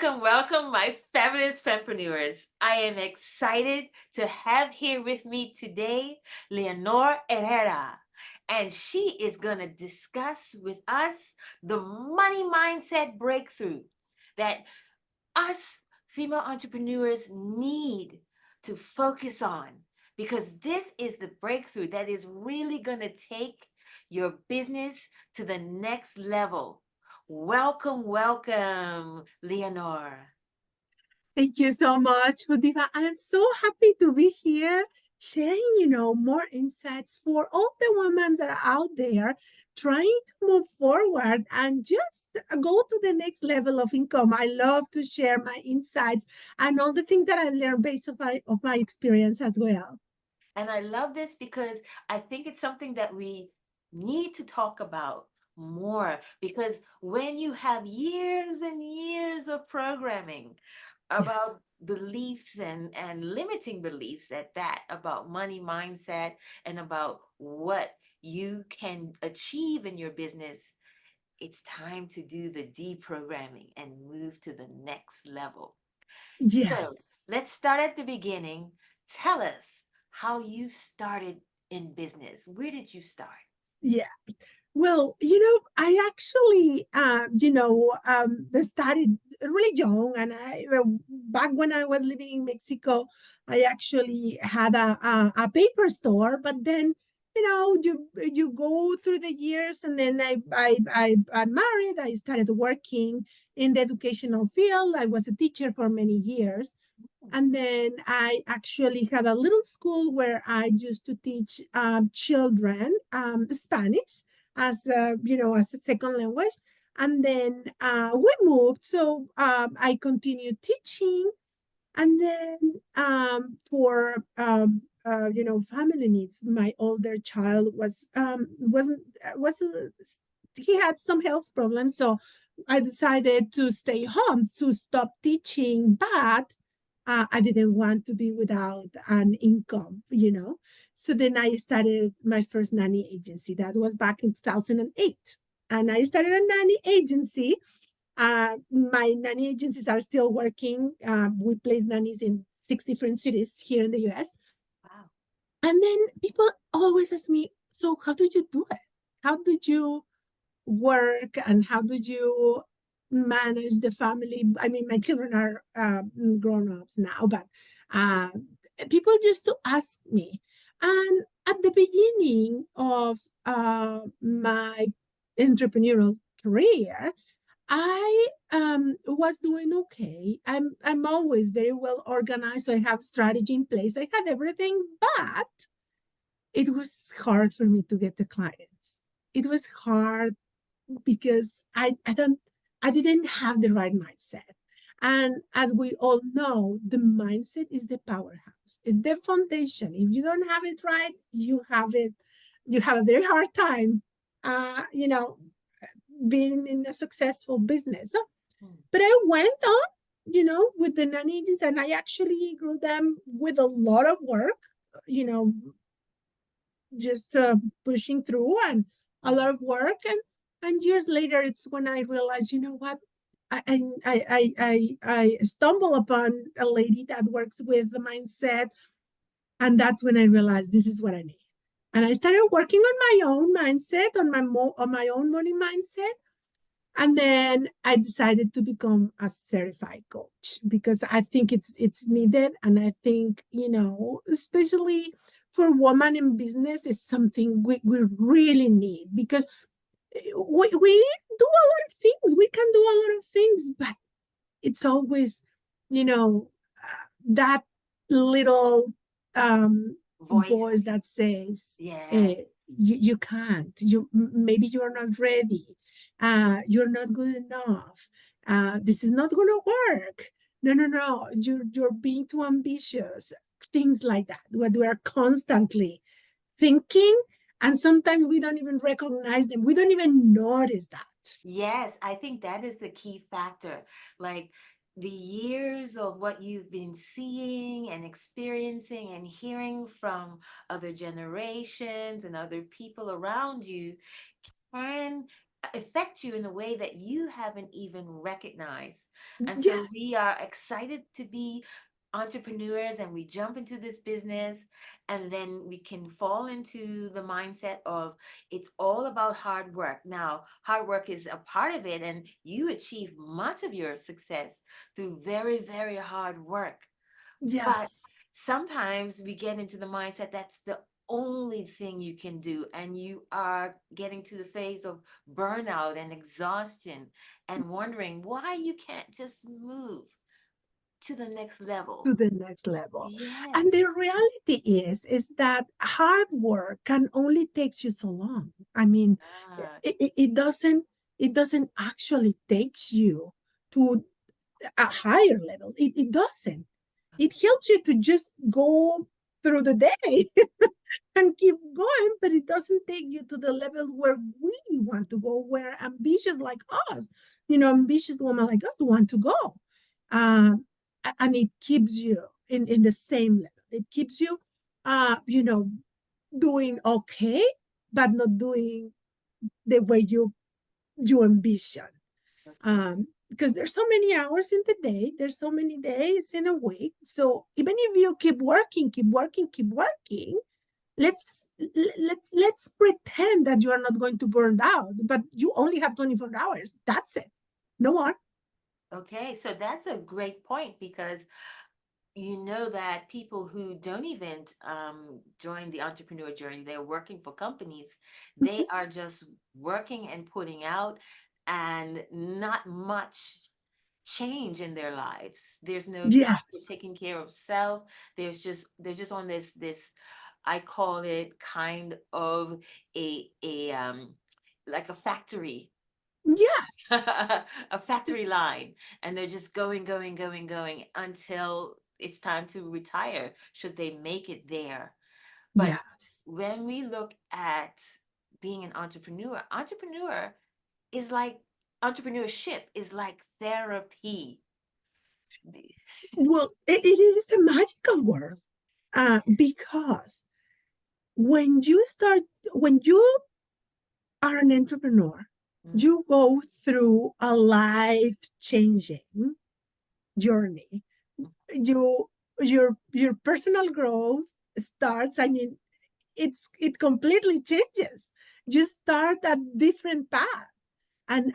welcome, my fabulous fempreneurs. I am excited to have here with me today Leonor Herrera, and she is going to discuss with us the money mindset breakthrough that us female entrepreneurs need to focus on because this is the breakthrough that is really going to take your business to the next level. Welcome, Leonor. Thank you so much, Modiva. I am so happy to be here sharing, more insights for all the women that are out there trying to move forward and just go to the next level of income. I love to share my insights and all the things that I've learned based of my experience as well. And I love this because I think it's something that we need to talk about more because when you have years and years of programming about Yes. beliefs and limiting beliefs at that about money mindset and about what you can achieve in your business, it's time to do the deprogramming and move to the next level. So Yes. let's start at the beginning. Tell us how you started in business. Where did you start? Yeah. Well, I actually, started really young, and back when I was living in Mexico, I actually had a paper store. But then, you go through the years, and then I married. I started working in the educational field. I was a teacher for many years. And then I actually had a little school where I used to teach children Spanish as a second language. And then we moved, so I continued teaching. And then for family needs, my older child was he had some health problems, so I decided to stay home to stop teaching, but I didn't want to be without an income. So then I started my first nanny agency. That was back in 2008. And I started a nanny agency. My nanny agencies are still working. We place nannies in 6 different cities here in the US. Wow. And then people always ask me, so how did you do it? How did you work and how did you manage the family? I mean, my children are grown-ups now, but uh, people used to ask me. And at the beginning of my entrepreneurial career, I was doing okay. I'm always very well organized, so I have strategy in place. I had everything, but it was hard for me to get the clients. It was hard because I didn't have the right mindset. And as we all know, the mindset is the powerhouse. It's the foundation. If you don't have it right, you have a very hard time being in a successful business. So, Hmm. but I went on, with the nannies, and I actually grew them with a lot of work, you know, just pushing through and a lot of work. And years later, it's when I realized, you know what? I stumble upon a lady that works with the mindset, and that's when I realized this is what I need. And I started working on my own mindset, on my own money mindset, and then I decided to become a certified coach because I think it's needed, and I think especially for women in business, is something we really need because we do a lot of things. We can do a lot of things, but it's always that little Voice. voice that says, Yeah. you can't, maybe you're not ready, you're not good enough, this is not going to work, no, you're being too ambitious, things like that, what we are constantly thinking, and sometimes we don't even recognize them, we don't even notice that. Yes, I think that is the key factor. Like the years of what you've been seeing and experiencing and hearing from other generations and other people around you can affect you in a way that you haven't even recognized. And so Yes. we are excited to be entrepreneurs and we jump into this business, and then we can fall into the mindset of it's all about hard work. Now, hard work is a part of it, and you achieve much of your success through very, very hard work. But Yes. sometimes we get into the mindset that's the only thing you can do, and you are getting to the phase of burnout and exhaustion and wondering why you can't just move to the next level. To the next level. And the Yes. reality is that hard work can only takes you so long. I mean, Yes. it doesn't actually takes you to a higher level. It doesn't. It helps you to just go through the day and keep going, but it doesn't take you to the level where we want to go, where ambitious like us, ambitious women like us want to go. Um, and it keeps you in the same level. It keeps you, uh, you know, doing okay, but not doing the way you ambition. Okay. Because there's so many hours in the day, there's so many days in a week. So even if you keep working, let's pretend that you are not going to burn out, but you only have 24 hours. That's it. No more. Okay, so that's a great point because you know that people who don't even join the entrepreneur journey, they're working for companies, they are just working and putting out, and not much change in their lives. There's no time for Yes. taking care of self. They're just on this, I call it kind of a like a factory, Yes. a factory line, and they're just going until it's time to retire, should they make it there. But Yes. when we look at being an entrepreneur is like entrepreneurship is like therapy. Well, it is a magical world, because when you start, when you are an entrepreneur, Mm, you go through a life changing journey. You your personal growth starts. I mean, it completely changes. You start a different path, and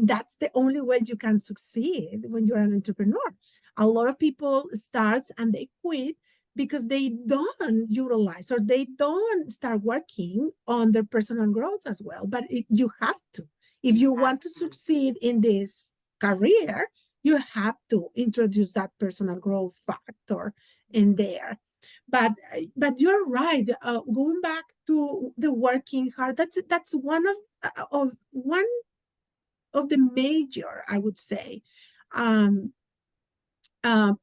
that's the only way you can succeed when you're an entrepreneur. A lot of people starts and they quit because they don't utilize or they don't start working on their personal growth as well. But you have to, if you you have want to to. succeed in this career, you have to introduce that personal growth factor in there. But you're right. Going back to the working hard, that's one of the major, I would say, um, uh,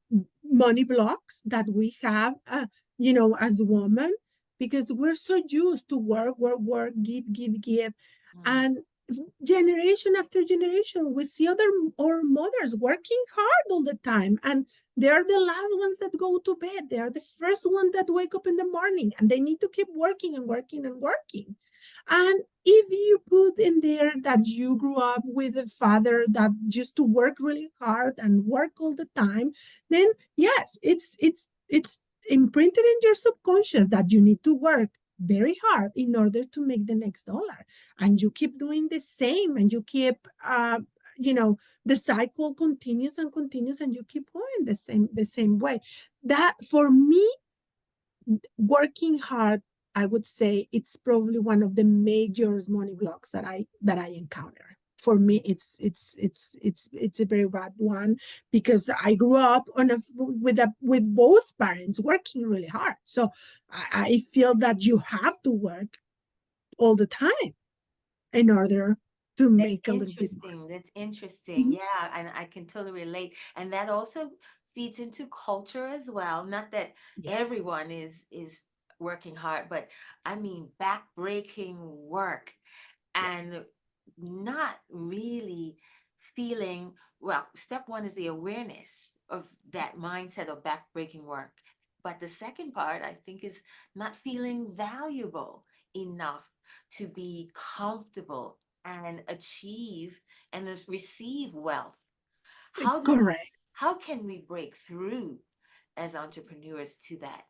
money blocks that we have, as women, because we're so used to work, give, Mm, and generation after generation, we see other or mothers working hard all the time, and they're the last ones that go to bed. They are the first ones that wake up in the morning, and they need to keep working and working and working. And if you put in there that you grew up with a father that used to work really hard and work all the time, then yes, it's imprinted in your subconscious that you need to work very hard in order to make the next dollar. And you keep doing the same, and you keep the cycle continues and continues, and you keep going the same way. That, for me, working hard, I would say it's probably one of the major money blocks that I encounter. For me, it's a very bad one, because I grew up with both parents working really hard. So I feel that you have to work all the time in order to that's make a little bit more. interesting. That's interesting. Mhm. Yeah, and I can totally relate. And that also feeds into culture as well. Not that Yes. everyone is working hard, but I mean backbreaking work Yes. and not really feeling, well, step one is the awareness of that Yes. mindset of backbreaking work. But the second part, I think, is not feeling valuable enough to be comfortable and achieve and receive wealth. How do we, Correct. how can we break through as entrepreneurs to that?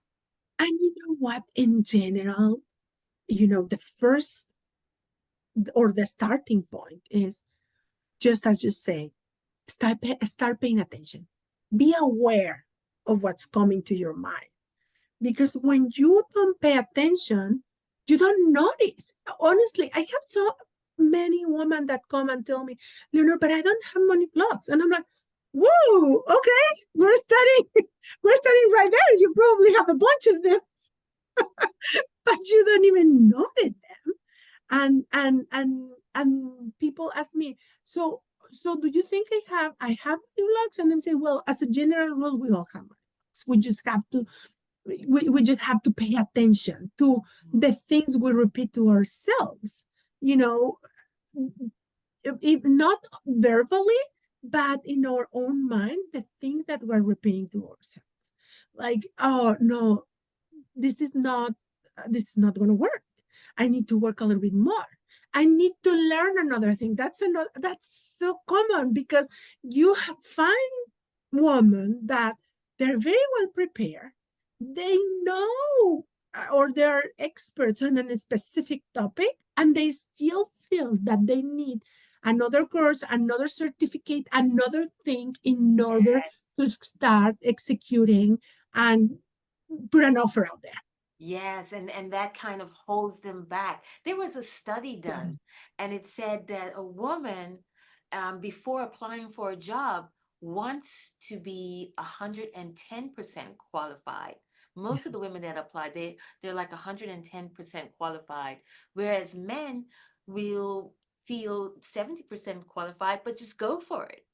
And you know what? In general, the first or the starting point is just as you say, start paying attention. Be aware of what's coming to your mind. Because when you don't pay attention, you don't notice. Honestly, I have so many women that come and tell me, Leonor, but I don't have money blocks. And I'm like, whoa, okay, we're studying right there. You probably have a bunch of them, but you don't even notice them. And people ask me, so do you think I have money blocks? And I'm saying, well, as a general rule, we all have money blocks. We just have to pay attention to the things we repeat to ourselves, you know, if not verbally, but in our own minds, the things that we're repeating to ourselves. Like, oh no, this is not going to work. I need to work a little bit more. I need to learn another thing. That's so common because you find women that they're very well prepared. They know or they're experts on a specific topic, and they still feel that they need another course, another certificate, another thing in order Yes. to start executing and put an offer out there. Yes, and that kind of holds them back. There was a study done, and it said that a woman, before applying for a job, wants to be 110% qualified. Most of the Yes. women that apply, they're like 110% qualified, whereas men will feel 70% qualified, but just go for it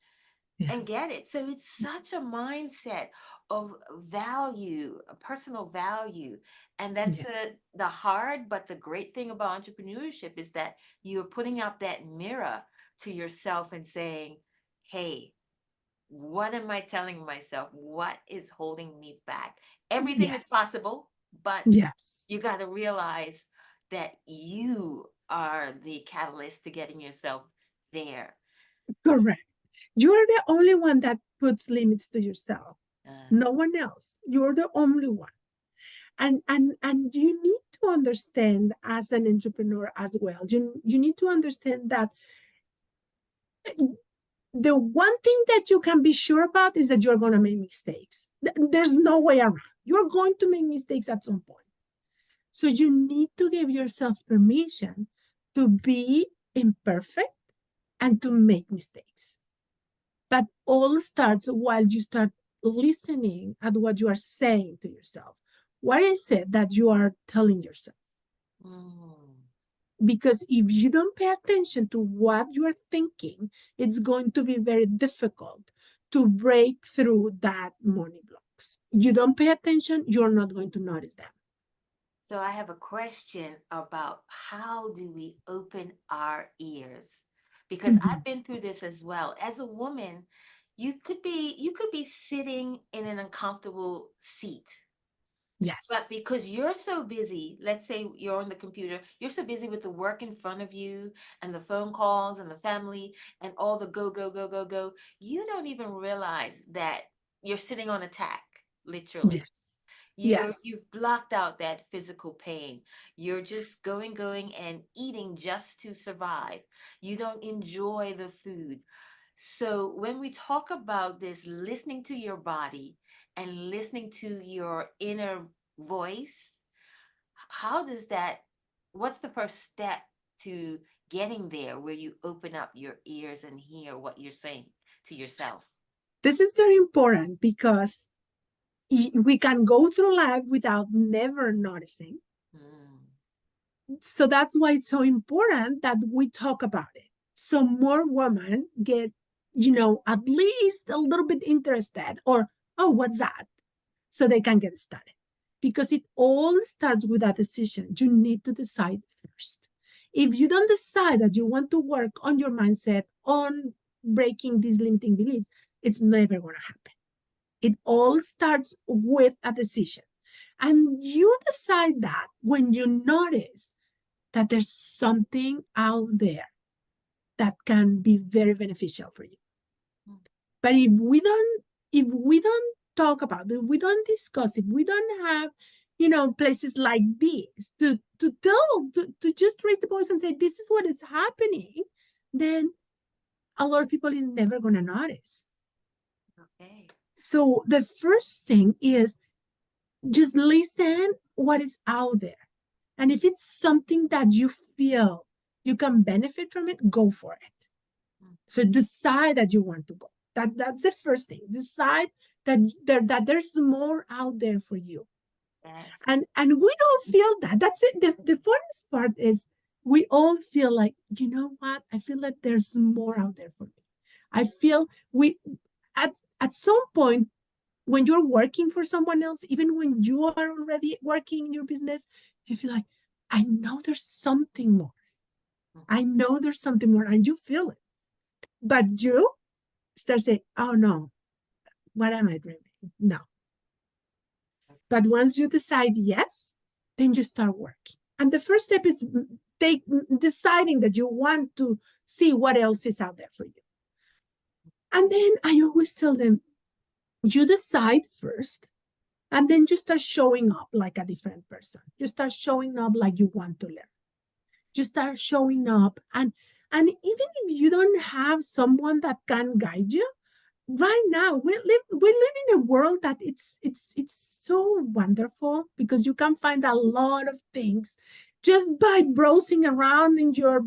and Yes. get it. So it's such a mindset of value, a personal value. And that's Yes. the hard but the great thing about entrepreneurship is that you're putting out that mirror to yourself and saying, "Hey, what am I telling myself? What is holding me back?" Everything is Yes. possible, but Yes. you got to realize that you are the catalyst to getting yourself there. Correct. You're the only one that puts limits to yourself. Uh, No one else. You're the only one. And you need to understand as an entrepreneur as well. You need to understand that the one thing that you can be sure about is that you're going to make mistakes. There's no way around. You're going to make mistakes at some point. So you need to give yourself permission to be imperfect and to make mistakes. But all starts while you start listening at what you are saying to yourself. What is it that you are telling yourself? mm. Because if you don't pay attention to what you are thinking, it's going to be very difficult to break through that money blocks. You don't pay attention, you're not going to notice them. So I have a question about how do we open our ears? Because Mhm. I've been through this as well. As a woman, you could be sitting in an uncomfortable seat. But Yes. because you're so busy, let's say you're on the computer, you're so busy with the work in front of you and the phone calls and the family and all the go, go, go, go, go, you don't even realize that you're sitting on a tack, literally. Yes. Yes. You've blocked out that physical pain. You're just going and eating just to survive. You don't enjoy the food. So when we talk about this, listening to your body and listening to your inner voice, how does that, what's the first step to getting there where you open up your ears and hear what you're saying to yourself? This is very important because we can go through life without never noticing. Mm. So that's why it's so important that we talk about it. So more women get, at least a little bit interested or, oh, what's that? So they can get started. Because it all starts with a decision. You need to decide first. If you don't decide that you want to work on your mindset, on breaking these limiting beliefs, it's never going to happen. It all starts with a decision. And you decide that when you notice that there's something out there. that can be very beneficial for you. Mm. But if we don't talk about it, if we don't discuss it, we don't have, places like this to tell, to just raise the voice and say, this is what is happening, then a lot of people is never going to notice. Okay. So the first thing is just listen what is out there. And if it's something that you feel you can benefit from it, go for it. Mm. So decide that you want to go. That's the first thing. Decide that there's more out there for you. Yes. And we all feel that. That's it. The funniest part is we all feel like, you know what? I feel like there's more out there for me. I feel we at at some point when you're working for someone else, even when you are already working in your business, you feel like, I know there's something more. I know there's something more, and you feel it. But you start saying, oh no, what am I dreaming? No. But once you decide yes, then you start working. And the first step is deciding that you want to see what else is out there for you. And then I always tell them, you decide first, and then you start showing up like a different person. You start showing up like you want to learn. You start showing up, and even if you don't have someone that can guide you, right now we live in a world that it's so wonderful because you can find a lot of things just by browsing around in your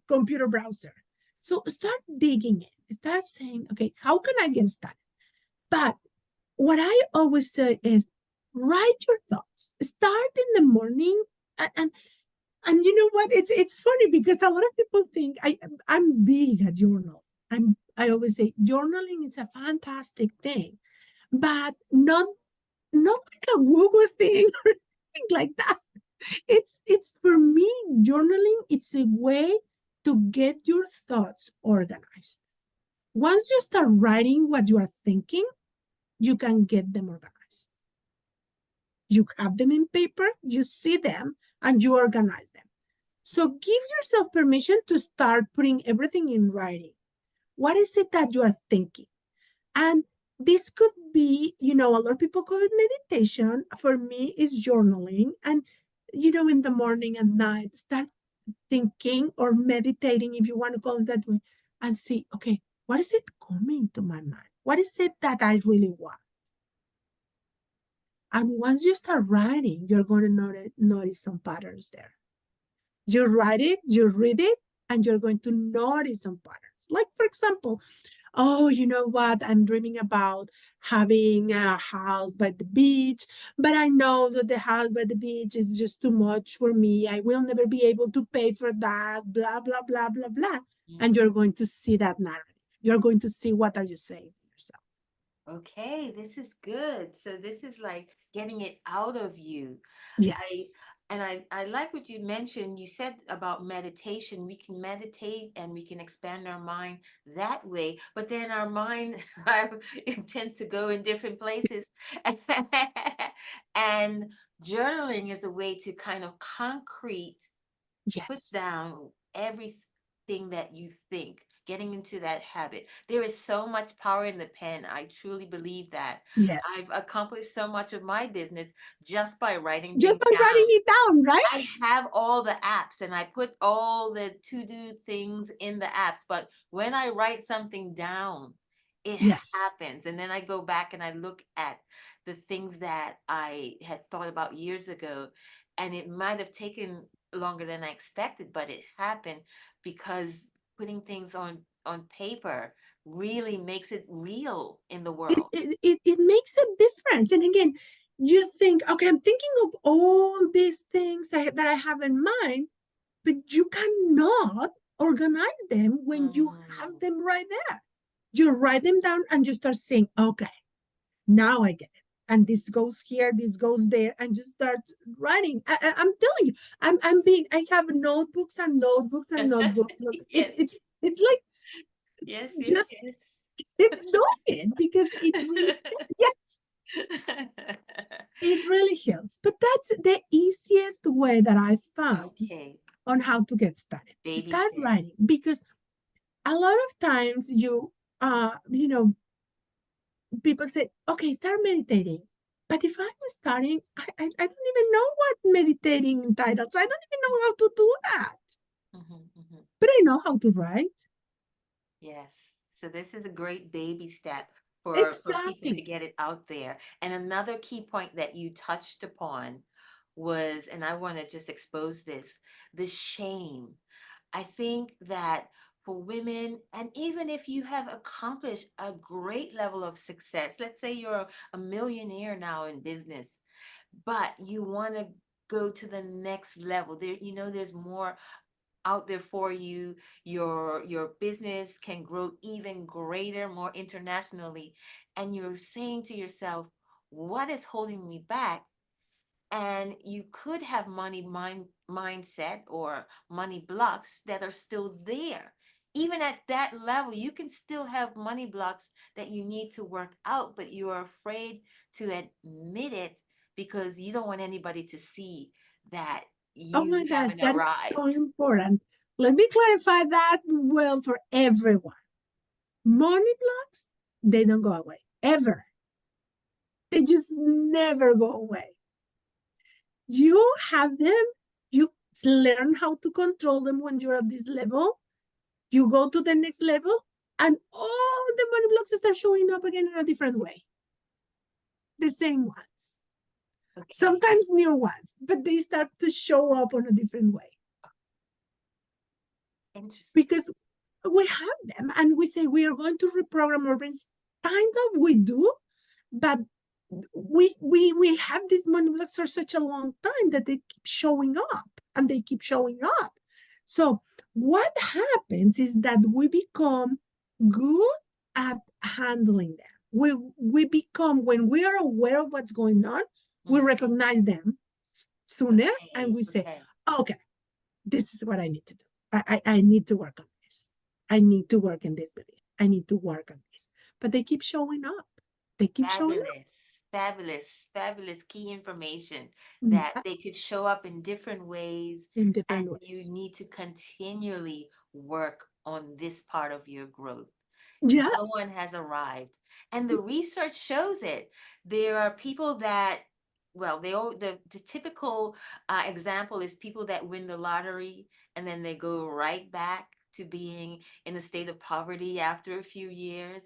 computer browser. So start digging in, start saying, okay, how can I get started? But what I always say is write your thoughts, start in the morning. And you know what, it's funny because a lot of people think I'm big at journal. I always say journaling is a fantastic thing, but not like a Google thing or anything like that. It's for me, journaling, it's a way to get your thoughts organized. Once you start writing what you are thinking, you can get them organized. You have them in paper, you see them, and you organize them. So give yourself permission to start putting everything in writing. What is it that you are thinking? And this could be, a lot of people call it meditation. For me, it's journaling. And, in the morning and night, start thinking or meditating, if you want to call it that way, and see, okay, what is it coming to my mind? What is it that I really want? And once you start writing, you're going to notice some patterns there. You write it, you read it, and you're going to notice some patterns. Like, for example, oh, you know what? I'm dreaming about having a house by the beach, but I know that the house by the beach is just too much for me. I will never be able to pay for that, blah, blah, blah, blah, blah. And you're going to see that narrative. You're going to see what are you saying to yourself. Okay, this is good. So this is like getting it out of you. I Yes. I like what you mentioned. You said about meditation. We can meditate and we can expand our mind that way, but then our mind it tends to go in different places. And journaling is a way to kind of concrete put Yes. down everything that you think, getting into that habit. There is so much power in the pen. I truly believe that. I've Yes. accomplished so much of my business just by writing Just things by writing down. it down, right? I have all the apps and I put all the to do things in the apps, but when I write something down, it Yes. happens. And then I go back and I look at the things that I had thought about years ago, and it might have taken longer than I expected, but it happened because putting things on paper really makes it real in the world. It makes a difference. And again, you think, okay, I'm thinking of all these things that I have in mind, but you cannot organize them when you have Mm. them right there. You write them down and you start saying, okay, now I get it. And this goes here, this goes there, and you start writing. I'm telling you, I'm being. I have notebooks and notebooks and notebooks. It's Yes, it's it's like yes, yes, just yes. keep doing it because it really, yeah, it really helps. But that's the easiest way that I found Okay. on how to get started. Baby Start steps. writing, because a lot of times you know, people say, okay, start meditating. But if I'm starting, I don't even know what meditating entitles. I don't even know how to do that. Mhm, mhm. But I know how to write. Yes. So this is a great baby step for people to Exactly. get it out there. And another key point that you touched upon was, and I want to just expose this, the shame. I think that for women, and even if you have accomplished a great level of success, let's say you're a millionaire now in business, but you want to go to the next level. There, you know, there's more out there for you. Your business can grow even greater, more internationally, and you're saying to yourself, what is holding me back? And you could have mindset or money blocks that are still there. Even at that level, you can still have money blocks that you need to work out, but you are afraid to admit it because you don't want anybody to see that Oh you my gosh, haven't that is so arrived. important. Let me clarify that well for everyone. Money blocks, they don't go away ever. They just never go away. You have them, you learn how to control them when you're at this level. You go to the next level, and all the money blocks start showing up again in a different way. The same ones. Okay, Sometimes new ones, but they start to show up on a different way interesting. because we have them and we say we are going to reprogram our brains. Kind of we do, but we have these money blocks for such a long time that they keep showing up and they keep showing up. So what happens is that we become good at handling them. We become, when we are aware of what's going on, we Mm, recognize them sooner and okay, we say, okay. okay, this is what I need to do. I need to work on this. I need to work in this belief. I need to work on this. But they keep showing up. They keep showing up. Fabulous, fabulous, fabulous key information that they Yes, could show up in different ways, in and different you ways. need to continually work on this part of your growth. No one Yes. has arrived. And the research shows it. There are people that, well, the typical example is people that win the lottery and then they go right back to being in a state of poverty after a few years.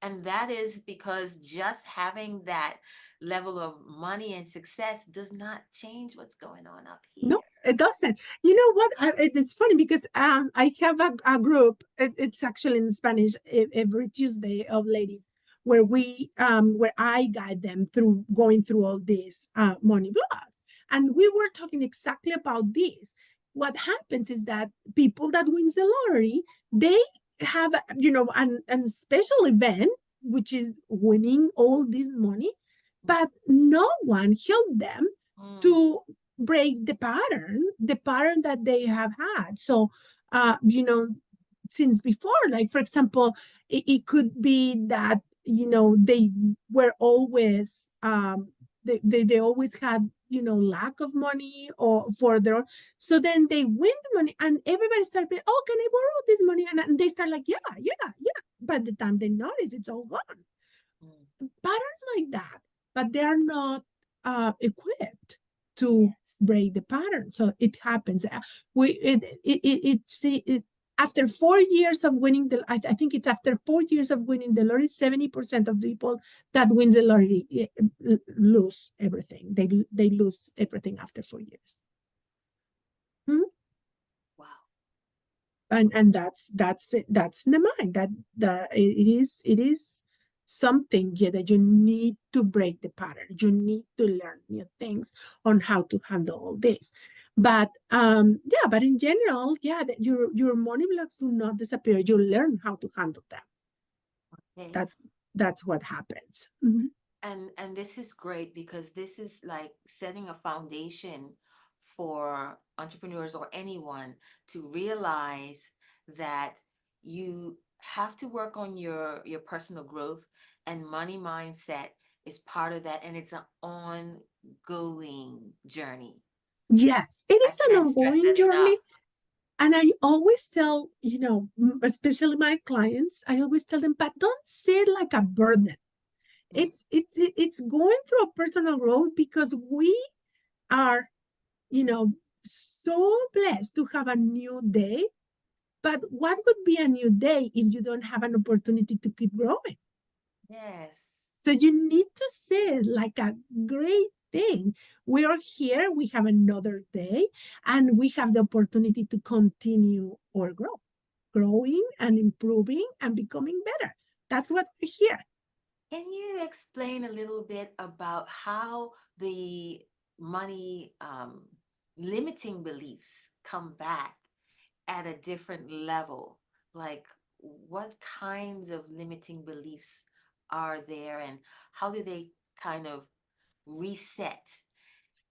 And that is because just having that level of money and success does not change what's going on up here. No, it doesn't. You know what? It's funny because I have a group. It's actually in Spanish every Tuesday of ladies where I guide them through going through all these money blogs, and we were talking exactly about this. What happens is that people that wins the lottery, they have an special event which is winning all this money, but no one helped them Mm, to break the pattern that they have had. So, since before, like for example, it could be that they were always they always had lack of money or for their own. So then they win the money, and everybody started paying, oh, can I borrow this money? And they start like, yeah, yeah, yeah. By the time they notice, it's all gone. mm, Patterns like that, but they are not equipped to yes. break the pattern. So it happens. We it after 4 years of winning I think it's after 4 years of winning the lottery, 70% of the people that wins the lottery lose everything. They lose everything after 4 years. Hmm? Wow. And that's in the mind that it is something, yeah, that you need to break the pattern. You need to learn new things on how to handle all this. But yeah, but in general, yeah, your money blocks do not disappear. You learn how to handle them. Okay. That's what happens. Mhm. And this is great because this is like setting a foundation for entrepreneurs or anyone to realize that you have to work on your personal growth, and money mindset is part of that, and it's an ongoing journey. Yes, it I is an can't stress ongoing that journey. enough. And I always tell, especially my clients, I always tell them, but don't see it like a burden. Mm. It's going through a personal growth because we are, you know, so blessed to have a new day. But what would be a new day if you don't have an opportunity to keep growing? Yes. So you need to see it like a great thing. We are here, we have another day, and we have the opportunity to continue our growth, growing and improving and becoming better. That's what we're here. Can you explain a little bit about how the money limiting beliefs come back at a different level? Like, what kinds of limiting beliefs are there, and how do they kind of reset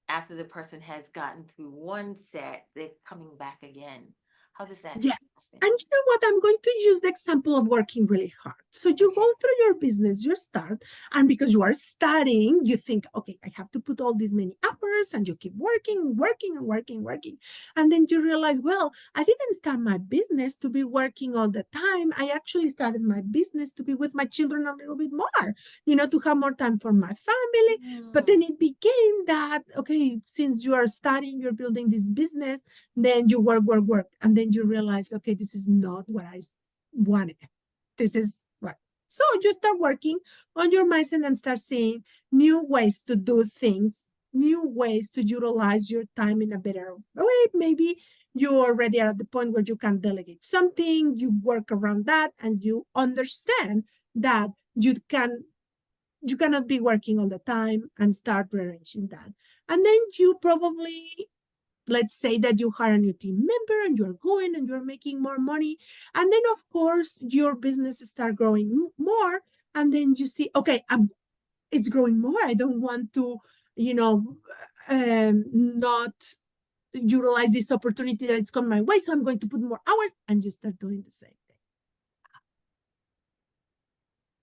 after the person has gotten through one set? They're coming back again. How does that Yes. happen? And you know what? I'm going to use the example of working really hard. So you Okay. go through your business, you start, and because you are studying, you think, okay, I have to put all these many hours, and you keep working, working, and working, working. And then you realize, well, I didn't start my business to be working all the time. I actually started my business to be with my children a little bit more, to have more time for my family. But then Mm. it became that, okay, since you are studying, you're building this business, then you work, work, work, and then you realize, okay, this is not what I wanted. This is what. So you start working on your mindset and start seeing new ways to do things, new ways to utilize your time in a better way. Maybe you already are at the point where you can delegate something, you work around that, and you understand that you cannot be working all the time and start rearranging that. And then you probably, let's say that you hire a new team member and you're going and you're making more money, and then of course your business start growing more, and then you see, okay, it's growing more, I don't want to, you know not utilize this opportunity that it's come my way, so I'm going to put more hours, and you start doing the same thing,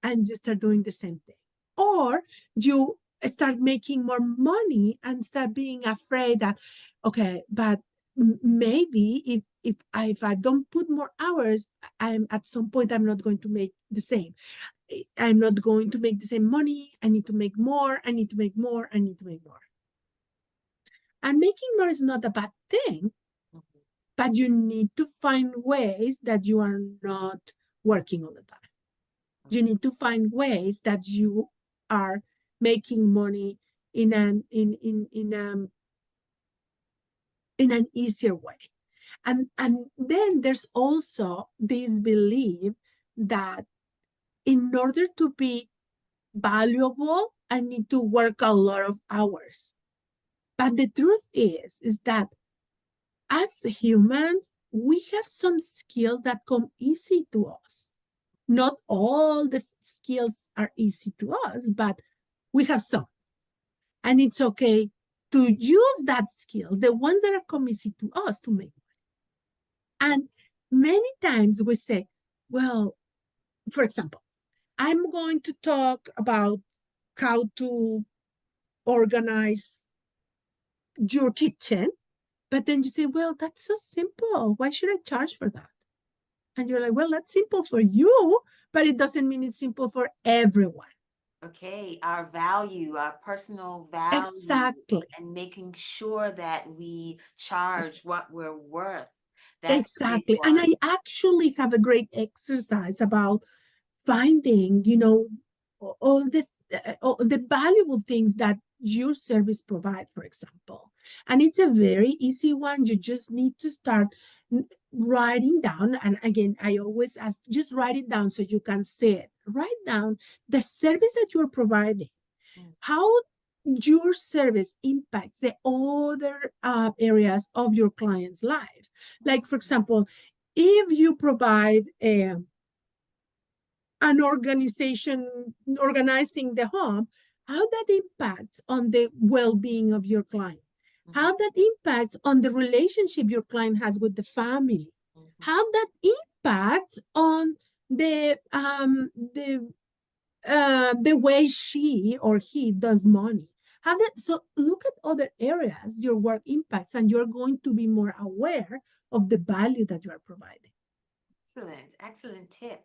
and you start doing the same thing. Or you start making more money and start being afraid that, okay, but maybe if I don't put more hours, I'm at some point I'm not going to make the same. I'm not going to make the same money. I need to make more. I need to make more. I need to make more. And making more is not a bad thing, Mhm. but you need to find ways that you are not working all the time. You need to find ways that you are making money in an easier way. And then there's also this belief that in order to be valuable, I need to work a lot of hours. But the truth is that as humans, we have some skills that come easy to us. Not all the skills are easy to us, but we have some. And it's okay to use that skills, the ones that are come easy to us, to make. And many times we say, well, for example, I'm going to talk about how to organize your kitchen. But then you say, well, that's so simple. Why should I charge for that? And you're like, well, that's simple for you, but it doesn't mean it's simple for everyone. Okay, our value, our personal value, Exactly. and making sure that we charge what we're worth. That's a big Exactly. And one. I actually have a great exercise about finding, all the valuable things that your service provide, for example. And it's a very easy one. You just need to start writing down. And again, I always ask, just write it down so you can see it. Write down the service that you're providing, Mm. how your service impacts the other areas of your client's life. Like, for example, if you provide an organization organizing the home, how that impacts on the well-being of your client, Mhm, how that impacts on the relationship your client has with the family, mhm, how that impacts on the way she or he does money. So look at other areas your work impacts, and you're going to be more aware of the value that you are providing. Excellent, excellent tip.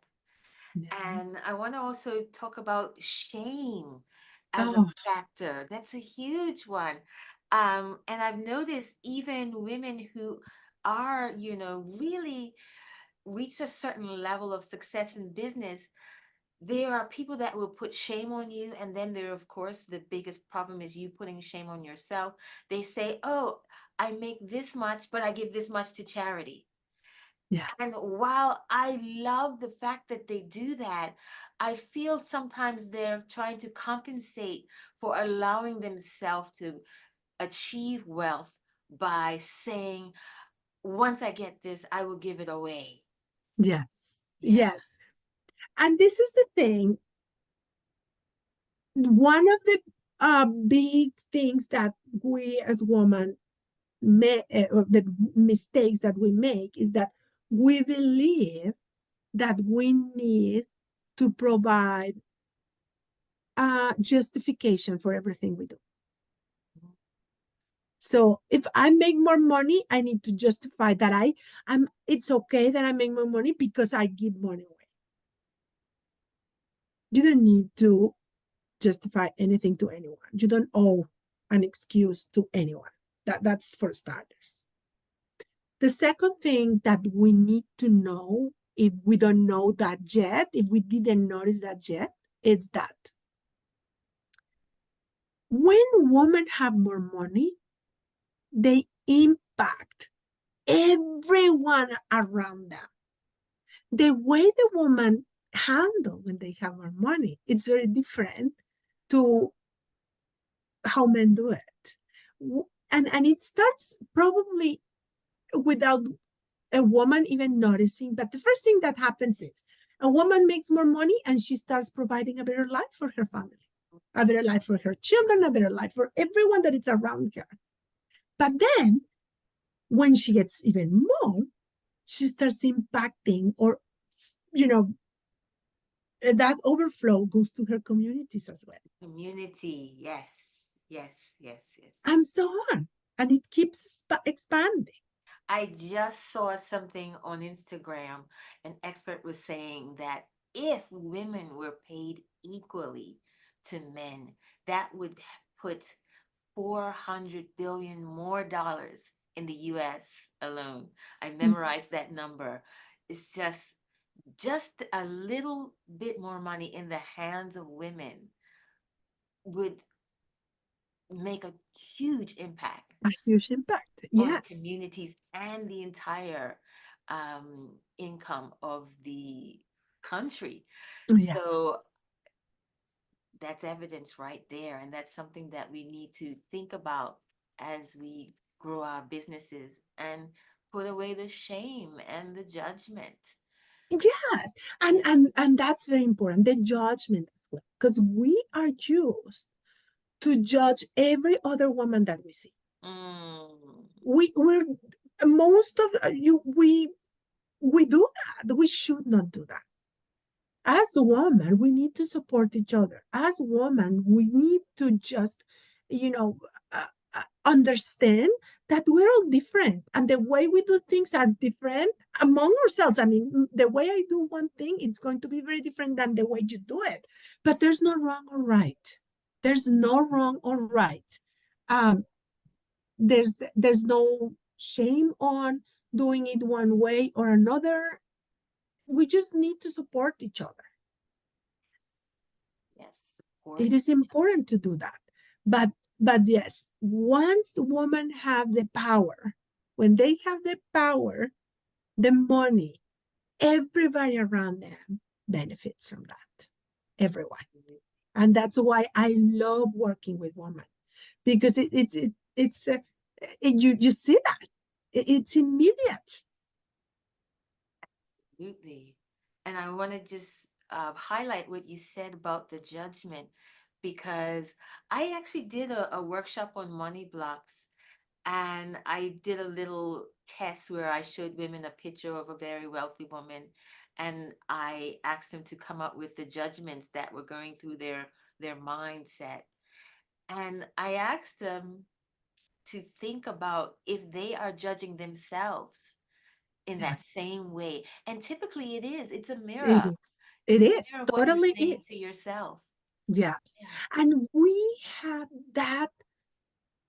Yeah. And I want to also talk about shame as a Oh, factor. That's a huge one. And I've noticed even women who are, really reach a certain level of success in business, there are people that will put shame on you. And then there, of course, the biggest problem is you putting shame on yourself. They say, oh, I make this much, but I give this much to charity. And yes. while I love the fact that they do that, I feel sometimes they're trying to compensate for allowing themselves to achieve wealth by saying, once I get this, I will give it away. Yes. Yeah. Yes. And this is the thing. One of the big things that we as women the mistakes that we make is that we believe that we need to provide a justification for everything we do. So if I make more money, I need to justify that I'm it's okay that I make more money because I give money away. You don't need to justify anything to anyone. You don't owe an excuse to anyone. That's for starters. The second thing that we need to know, if we don't know that yet, if we didn't notice that yet, is that when women have more money, they impact everyone around them. The way the woman handle when they have more money, it's very different to how men do it. And it starts probably without a woman even noticing. But the first thing that happens is a woman makes more money and she starts providing a better life for her family, a better life for her children, a better life for everyone that is around her. But then when she gets even more, she starts impacting, or, you know, that overflow goes to her communities as well, Community. Yes. Yes. Yes. Yes. and so on. And it keeps expanding. I just saw something on Instagram. An expert was saying that if women were paid equally to men, that would put 400 billion more dollars in the US alone. I memorized that number. It's just a little bit more money in the hands of women would make a huge impact A huge impact. on Yes. communities and the entire income of the country. Yeah. So that's evidence right there. And that's something that we need to think about as we grow our businesses and put away the shame and the judgment. Yes. And Yeah. and that's very important. The judgment as well. Because we are used to judge every other woman that we see. Mm. We're most of you we do that. We should not do that. As a woman, we need to support each other. As a woman, we need to just, you know, understand that we're all different and the way we do things are different among ourselves. I mean, the way I do one thing, it's going to be very different than the way you do it. But there's no wrong or right. There's no wrong or right. Um, there's no shame on doing it one way or another. We just need to support each other. Yes, support. It is important to do that. But yes, once the women have the power, when they have the power, the money, everybody around them benefits from that. Everyone. And that's why I love working with women, because you see that it's immediate. Absolutely. And I want to just highlight what you said about the judgment, because I actually did a workshop on money blocks, and I did a little test where I showed women a picture of a very wealthy woman, and I asked them to come up with the judgments that were going through their mindset. And I asked them to think about if they are judging themselves, in that Yes, same way. And typically it is. It's a it mirror. is. It It's a is. mirror of what you're Totally saying to is. yourself. Yes. Yeah. And we have that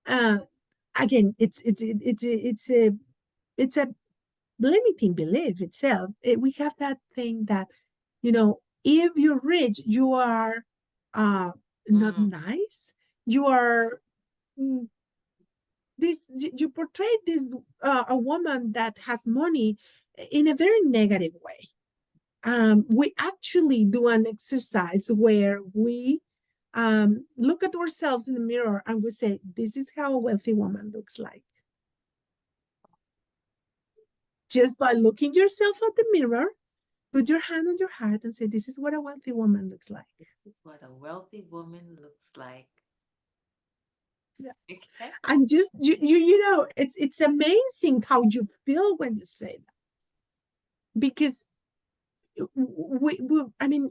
uh again, it's a limiting belief itself. We have that thing that, if you're rich, you are uh not Mm, nice. You are mm, you portray this a woman that has money in a very negative way. We actually do an exercise where we look at ourselves in the mirror and we say, "This is how a wealthy woman looks like." Just by looking yourself at the mirror, put your hand on your heart and say, "This is what a wealthy woman looks like." this is what a wealthy woman looks like. Yes. Okay. And just it's amazing how you feel when you say that. Because I mean,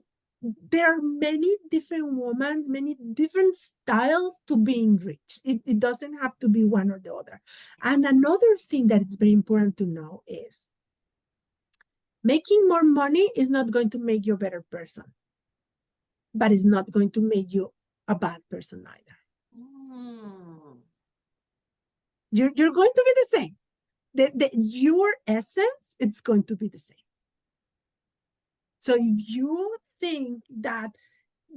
there are many different women, many different styles to being rich. It doesn't have to be one or the other. And another thing that is very important to know is making more money is not going to make you a better person, but it's not going to make you a bad person either. Mm, You're going to be the same. Your essence, it's going to be the same. So if you think that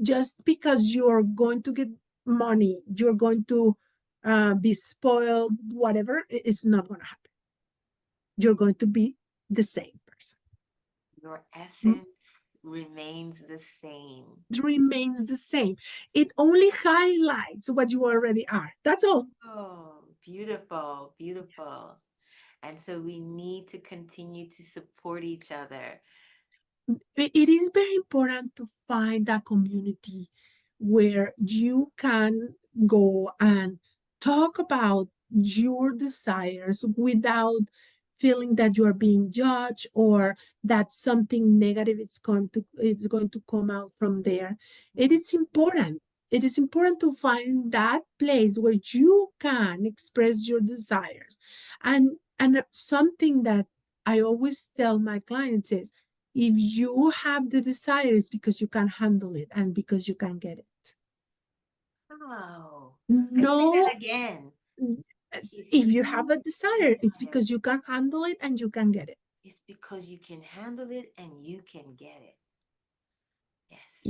just because you're going to get money, you're going to be spoiled, whatever, it's not going to happen. You're going to be the same person. your essence remains the same. It remains the same. It only highlights what you already are. That's all. Oh, beautiful, beautiful. Yes. And so we need to continue to support each other. It is very important to find a community where you can go and talk about your desires without feeling that you are being judged or that something negative is going to come out from there. It Mhm. is important. It is important to find that place where you can express your desires. And something that I always tell my clients is, if you have the desire, it's because you can handle it and because you can get it. Wow. I say that No, again. If if you have you a desire, it's desire, because you can handle it and you can get it. it's because you can handle it and you can get it. Yes.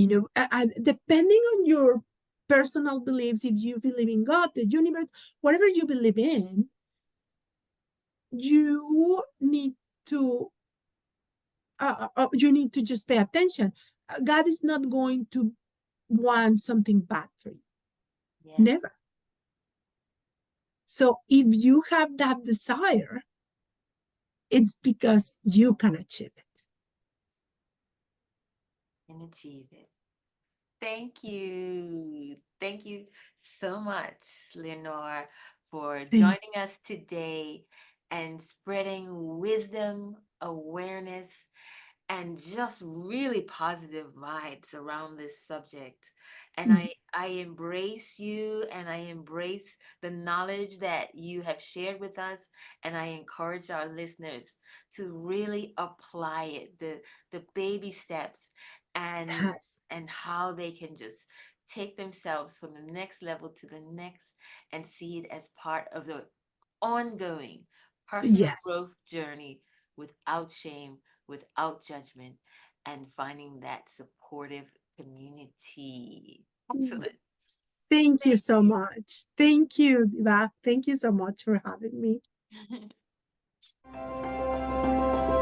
Depending on your personal beliefs, if you believe in God, the universe, whatever you believe in, you need to just pay attention. God is not going to want something bad for you. Yes. Never. So if you have that desire, it's because you can achieve it. And achieve it. Thank you. Thank you so much, Leonor, for Thank joining us today and spreading wisdom, awareness, and just really positive vibes around this subject. And you. I embrace you and I embrace the knowledge that you have shared with us. And I encourage our listeners to really apply it, the baby steps Yes. and how they can just take themselves from the next level to the next and see it as part of the ongoing personal Yes. growth journey without shame, without judgment, and finding that supportive community. Excellent. Thank you Thank so much. Thank you, Diva. Thank you so much for having me. you.